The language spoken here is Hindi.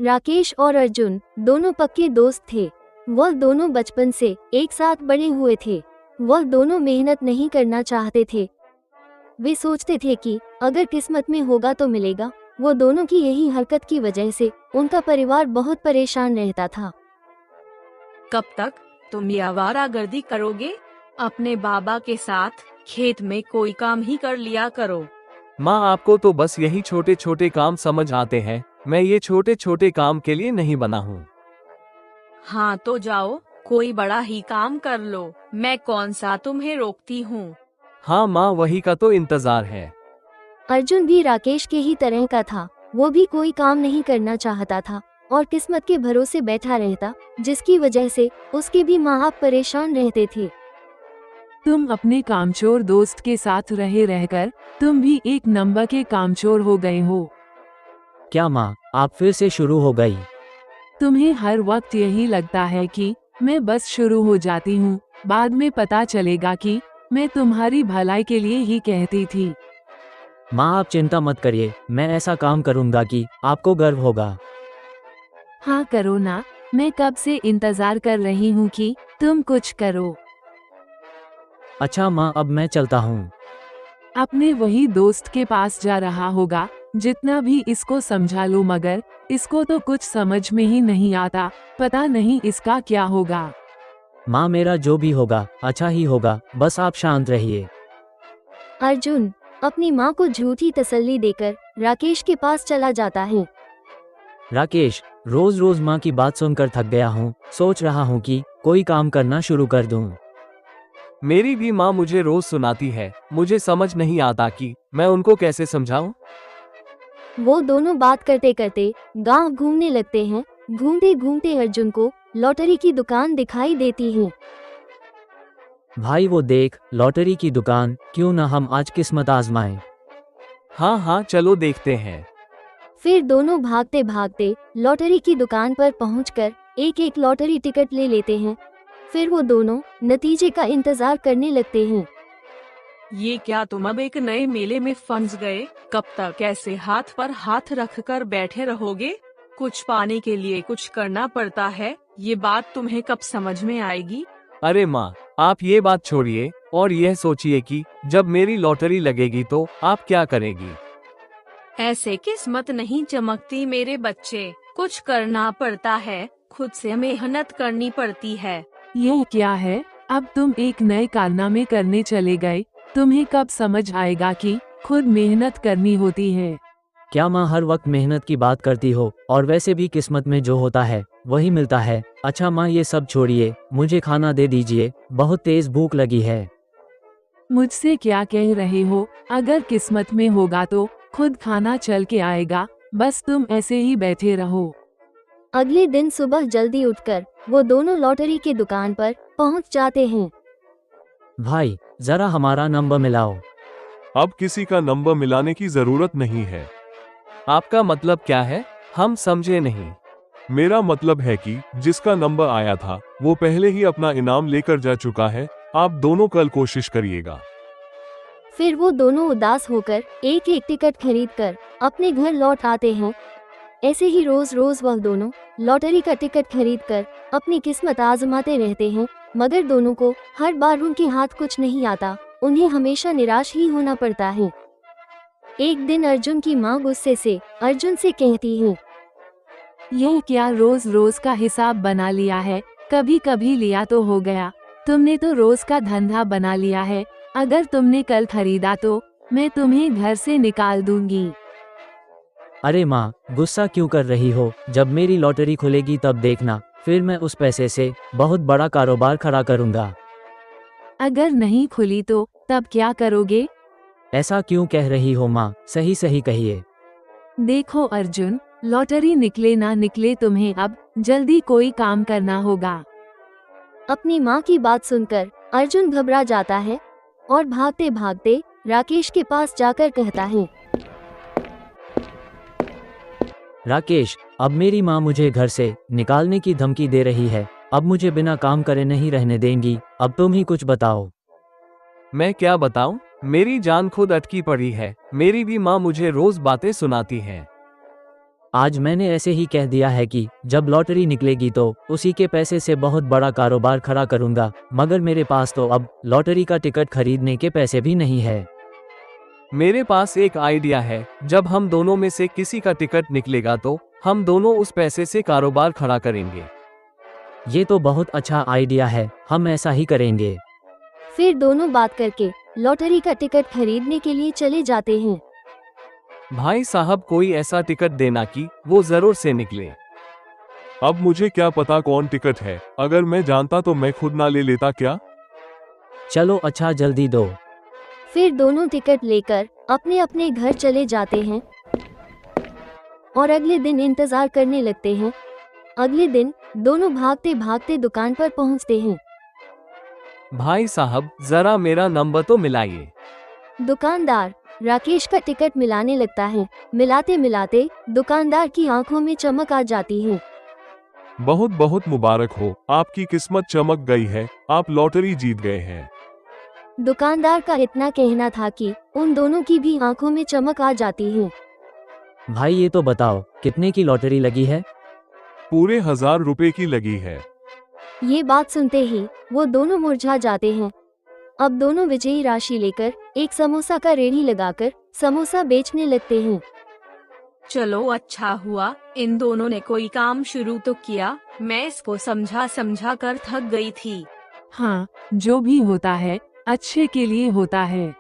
राकेश और अर्जुन दोनों पक्के दोस्त थे। वह दोनों बचपन से एक साथ बड़े हुए थे। वह दोनों मेहनत नहीं करना चाहते थे। वे सोचते थे कि अगर किस्मत में होगा तो मिलेगा। वो दोनों की यही हरकत की वजह से उनका परिवार बहुत परेशान रहता था। कब तक तुम ये आवारागर्दी करोगे? अपने बाबा के साथ खेत में कोई काम ही कर लिया करो। माँ, आपको तो बस यही छोटे छोटे काम समझ आते हैं। मैं ये छोटे छोटे काम के लिए नहीं बना हूँ। हाँ तो जाओ, कोई बड़ा ही काम कर लो। मैं कौन सा तुम्हें रोकती हूँ। हाँ माँ, वही का तो इंतजार है। अर्जुन भी राकेश के ही तरह का था। वो भी कोई काम नहीं करना चाहता था और किस्मत के भरोसे बैठा रहता, जिसकी वजह से उसके भी माँ बाप परेशान रहते थे। तुम अपने कामचोर दोस्त के साथ रहे रहकर तुम भी एक नंबर के कामचोर हो गए हो। क्या माँ, आप फिर से शुरू हो गई? तुम्हें हर वक्त यही लगता है कि मैं बस शुरू हो जाती हूँ, बाद में पता चलेगा कि मैं तुम्हारी भलाई के लिए ही कहती थी। माँ, आप चिंता मत करिए, मैं ऐसा काम करूँगा कि आपको गर्व होगा। हाँ करो ना, मैं कब से इंतजार कर रही हूँ कि तुम कुछ करो। अच्छा माँ, अब मैं चलता हूँ। अपने वही दोस्त के पास जा रहा होगा। जितना भी इसको समझा लो मगर इसको तो कुछ समझ में ही नहीं आता। पता नहीं इसका क्या होगा। माँ, मेरा जो भी होगा अच्छा ही होगा, बस आप शांत रहिए। अर्जुन अपनी माँ को झूठी तसल्ली देकर राकेश के पास चला जाता है। राकेश, रोज रोज माँ की बात सुनकर थक गया हूँ। सोच रहा हूँ कि कोई काम करना शुरू कर दूँ। मेरी भी माँ मुझे रोज सुनाती है। मुझे समझ नहीं आता कि मैं उनको कैसे समझाऊं। वो दोनों बात करते करते गांव घूमने लगते हैं। घूमते घूमते अर्जुन को लॉटरी की दुकान दिखाई देती है। भाई वो देख, लॉटरी की दुकान, क्यों ना हम आज किस्मत आजमाएं। हाँ हाँ, चलो देखते हैं। फिर दोनों भागते भागते लॉटरी की दुकान पर पहुंचकर एक एक लॉटरी टिकट ले लेते हैं। फिर वो दोनों नतीजे का इंतजार करने लगते हैं। ये क्या तुम अब एक नए मेले में फंस गए? कब तक ऐसे हाथ पर हाथ रखकर बैठे रहोगे? कुछ पाने के लिए कुछ करना पड़ता है, ये बात तुम्हें कब समझ में आएगी? अरे माँ, आप ये बात छोड़िए और यह सोचिए कि जब मेरी लॉटरी लगेगी तो आप क्या करेगी। ऐसे किस्मत नहीं चमकती मेरे बच्चे, कुछ करना पड़ता है, खुद से मेहनत करनी पड़ती है। ये क्या है? अब तुम एक नए कारनामे करने चले गए। तुम्हें कब समझ आएगा कि खुद मेहनत करनी होती है। क्या माँ हर वक्त मेहनत की बात करती हो? और वैसे भी किस्मत में जो होता है वही मिलता है। अच्छा माँ, ये सब छोड़िए, मुझे खाना दे दीजिए, बहुत तेज भूख लगी है। मुझसे क्या कह रहे हो? अगर किस्मत में होगा तो खुद खाना चल के आएगा, बस तुम ऐसे ही बैठे रहो। अगले दिन सुबह जल्दी उठकर वो दोनों लॉटरी की दुकान पर पहुंच जाते हैं। भाई, जरा हमारा नंबर मिलाओ। अब किसी का नंबर मिलाने की जरूरत नहीं है। आपका मतलब क्या है? हम समझे नहीं। मेरा मतलब है कि जिसका नंबर आया था वो पहले ही अपना इनाम लेकर जा चुका है। आप दोनों कल कोशिश करिएगा। फिर वो दोनों उदास होकर एक एक टिकट खरीदकर अपने घर लौट आते हैं। ऐसे ही रोज रोज वह दोनों लॉटरी का टिकट खरीदकर अपनी किस्मत आजमाते रहते हैं, मगर दोनों को हर बार उनके हाथ कुछ नहीं आता। उन्हें हमेशा निराश ही होना पड़ता है। एक दिन अर्जुन की माँ गुस्से से अर्जुन से कहती है, ये क्या रोज रोज का हिसाब बना लिया है? कभी कभी लिया तो हो गया, तुमने तो रोज का धंधा बना लिया है। अगर तुमने कल खरीदा तो मैं तुम्हें घर से निकाल दूंगी। अरे माँ, गुस्सा क्यों कर रही हो? जब मेरी लॉटरी खुलेगी तब देखना, फिर मैं उस पैसे से बहुत बड़ा कारोबार खड़ा करूँगा। अगर नहीं खुली तो तब क्या करोगे? ऐसा क्यों कह रही हो माँ? सही सही कहिए। देखो अर्जुन, लॉटरी निकले ना निकले तुम्हें अब जल्दी कोई काम करना होगा। अपनी माँ की बात सुनकर अर्जुन घबरा जाता है और भागते भागते राकेश के पास जाकर कहता है, राकेश, अब मेरी माँ मुझे घर से निकालने की धमकी दे रही है। अब मुझे बिना काम करे नहीं रहने देंगी। अब तुम ही कुछ बताओ। मैं क्या बताऊं? मेरी जान खुद अटकी पड़ी है। मेरी भी माँ मुझे रोज बातें सुनाती है। आज मैंने ऐसे ही कह दिया है कि जब लॉटरी निकलेगी तो उसी के पैसे से बहुत बड़ा कारोबार खड़ा करूंगा, मगर मेरे पास तो अब लॉटरी का टिकट खरीदने के पैसे भी नहीं है। मेरे पास एक आइडिया है, जब हम दोनों में से किसी का टिकट निकलेगा तो हम दोनों उस पैसे से कारोबार खड़ा करेंगे। ये तो बहुत अच्छा आइडिया है, हम ऐसा ही करेंगे। फिर दोनों बात करके लॉटरी का टिकट खरीदने के लिए चले जाते हैं। भाई साहब, कोई ऐसा टिकट देना कि वो जरूर से निकले। अब मुझे क्या पता कौन टिकट है, अगर मैं जानता तो मैं खुद ना ले लेता क्या। चलो अच्छा जल्दी दो। फिर दोनों टिकट लेकर अपने अपने घर चले जाते हैं और अगले दिन इंतजार करने लगते हैं। अगले दिन दोनों भागते भागते दुकान पर पहुंचते हैं। भाई साहब, जरा मेरा नंबर तो मिलाइए। दुकानदार राकेश का टिकट मिलाने लगता है। मिलाते मिलाते दुकानदार की आंखों में चमक आ जाती है। बहुत बहुत मुबारक हो, आपकी किस्मत चमक गई है, आप लॉटरी जीत गए हैं। दुकानदार का इतना कहना था कि उन दोनों की भी आंखों में चमक आ जाती है। भाई ये तो बताओ कितने की लॉटरी लगी है? पूरे 1000 रुपए की लगी है। ये बात सुनते ही वो दोनों मुरझा जाते हैं। अब दोनों विजयी राशि लेकर एक समोसा का रेढ़ी लगाकर समोसा बेचने लगते हैं। चलो अच्छा हुआ, इन दोनों ने कोई काम शुरू तो किया। मैं इसको समझा समझा कर थक गई थी। हाँ, जो भी होता है अच्छे के लिए होता है।